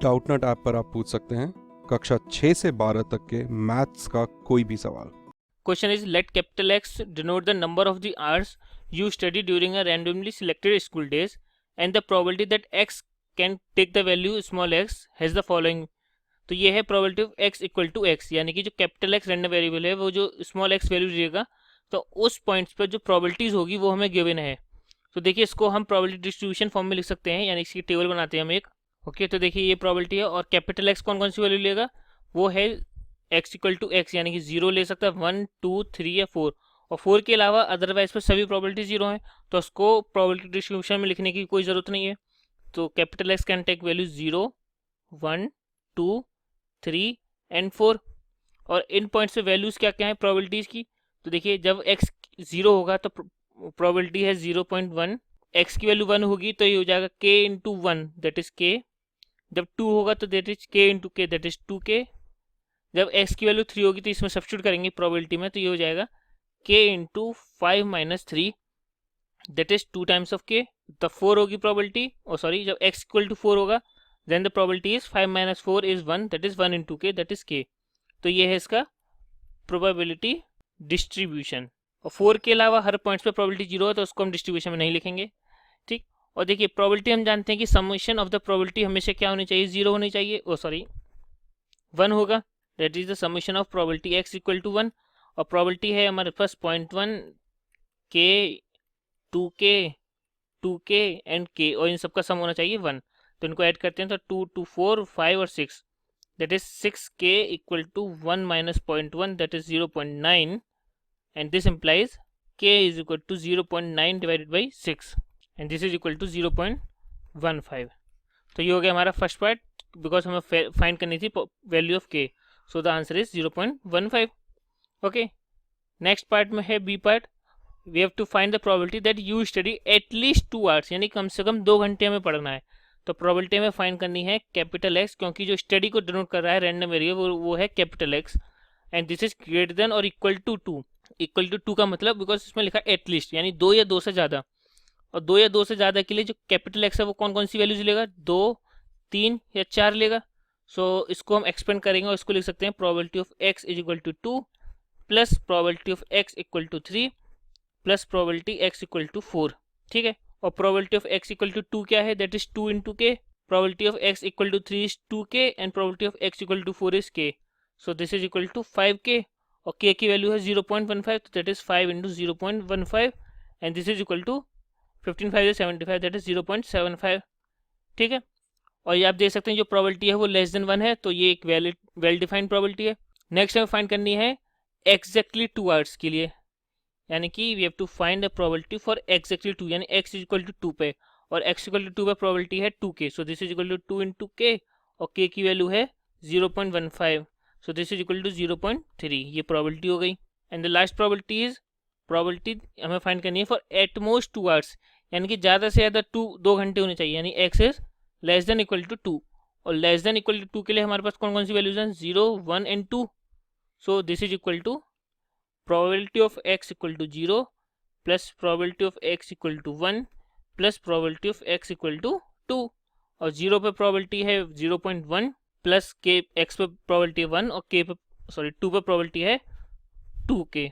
Doubtnut app पर आप पूछ सकते हैं कक्षा 6 से 12 तक के मैथ्स का कोई भी सवाल। Question is, let capital X denote the number of the hours you study during a randomly selected school days, and the probability that X can take the value small x has the following. तो ये है probability of x equal to x, यानी कि जो capital x random variable है वो जो small x value देगा तो उस पॉइंट्स पर जो प्रोबेबिलिटीज होगी वो हमें गिवन है। तो देखिए इसको हम प्रोबेबिलिटी डिस्ट्रीब्यूशन फॉर्म में लिख सकते हैं, यानी इसकी टेबल बनाते हैं हम एक। ओके, तो देखिए ये प्रोबेबिलिटी है और कैपिटल x कौन कौन सी वैल्यू लेगा, वो है x इक्वल टू एक्स, यानी कि 0 ले सकता है, 1 2 3 या 4, और 4 के अलावा अदरवाइज पर सभी प्रोबेबिलिटी 0 है, तो उसको प्रोबेबिलिटी डिस्ट्रीब्यूशन में लिखने की कोई ज़रूरत नहीं है। तो capital X can take value 0 1 2 3 and 4। और इन पॉइंट्स पे वैल्यूज़ क्या क्या है प्रोबेबिलिटीज़ की, तो देखिए जब x 0 होगा तो प्रोबेबिलिटी है 0.1, x की वैल्यू 1 होगी तो ये हो जाएगा k into 1 that is k, जब 2 होगा तो that is k into k that is 2k, जब x की वैल्यू 3 होगी तो इसमें सब्स्टिट्यूट करेंगे प्रोबेबिलिटी में तो ये हो जाएगा k into 5 minus 3 that is 2 times of k। The 4 होगी प्रोबेबिलिटी, और सॉरी जब x इक्वल टू 4 होगा then the probability is 5 minus 4 is 1 that is 1 into k that is k। तो ये है इसका प्रोबेबिलिटी डिस्ट्रीब्यूशन। और 4 के अलावा हर पॉइंट्स पे प्रोबेबिलिटी 0 है तो उसको हम डिस्ट्रीब्यूशन में नहीं लिखेंगे, ठीक। और देखिए प्रोबेबिलिटी हम जानते हैं कि समेशन ऑफ द प्रोबेबिलिटी हमेशा क्या होनी चाहिए, 0 होनी चाहिए, ओ सॉरी 1 होगा, that is the summation of probability x equal to 1। और प्रोबेबिलिटी है हमारे पास 0.1 k 2k 2k and k, और इन सबका सम होना चाहिए 1। तो इनको ऐड करते हैं तो 2 2 4 5 और 6 that is 6k equal to 1 minus 0.1 that is 0.9, and this implies k is equal to 0.9 divided by 6 and this is equal to 0.15। तो ये हो गया हमारा फर्स्ट पार्ट, बिकॉज हमें फाइंड करनी थी value of k, so the answer is 0.15। Okay, next part में है B part, we have to find the probability that you study at least 2 hours, यानी कम से कम 2 घंटे हमें पढ़ना है। तो प्रोबेबिलिटी में फाइंड करनी है कैपिटल एक्स, क्योंकि जो स्टडी को डिनोट कर रहा है रैंडम वेरिएबल वो है capital x, and this is greater than और इक्वल टू 2। इक्वल टू 2 का मतलब बिकॉज इसमें लिखा एटलीस्ट, यानी 2 या 2 से ज़्यादा, और 2 या 2 से ज़्यादा के लिए जो कैपिटल एक्स है वो कौन कौन सी वैल्यूज लेगा, 2 3 या 4 लेगा। सो इसको हम एक्सपेंड करेंगे और इसको लिख सकते हैं probability of x is equal to 2 plus probability of x equal to 3 plus probability x equal to 4, ठीक है। और probability of x equal to 2 क्या है, that is 2 into k, probability of x equal to 3 is 2k and probability of x equal to 4 is k, so this is equal to 5k, और k की value है 0.15 तो that is 5 into 0.15 and this is equal to 15 5 75 that is 0.75, ठीक है। और ये आप देख सकते हैं जो प्रोबेबिलिटी है वो लेस देन 1 है, तो ये एक वेल डिफाइंड प्रोबेबिलिटी है। नेक्स्ट हमें फाइंड करनी है एग्जैक्टली 2 आवर्स के लिए, यानी कि we have to find the probability for exactly 2, यानी x इज इक्वल टू 2 पे, और x इक्वल टू 2 पे प्रोबेबिलिटी है 2k, so this is equal to 2 into k, और k की वैल्यू है 0.15, so this is equal to 0.3, ये probability हो गई। And the last probability is, probability हमें फाइंड करनी है फॉर एट मोस्ट 2 आवर्स, यानी कि ज़्यादा से ज़्यादा 2 घंटे होने चाहिए, यानी x is less than equal to 2, और लेस देन इक्वल टू 2 के लिए हमारे पास कौन कौन सी वैल्यूज हैं, 0 1 and 2, so this is equal to probability of x equal to 0 plus probability of x equal to 1 plus probability of x equal to 2, और 0 पे probability है 0.1 प्लस k, x पे प्रोबेबिलिटी है 1 और k पे सॉरी 2 पे probability है 2k,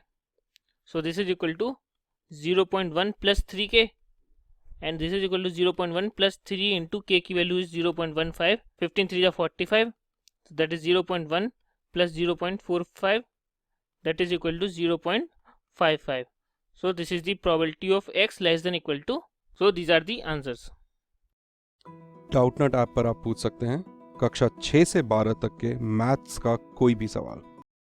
so this is equal to 0.1 plus 3k and this is equal to 0.1 plus 3 into k की value is 0.15, 15 3 45, that is 0.1 plus 0.45 that is equal to 0.55, so this is the probability of x less than equal to, so these are the answers। Doubtnut app पर आप पूछ सकते हैं कक्षा 6 से 12 तक के मैथ्स का कोई भी सवाल।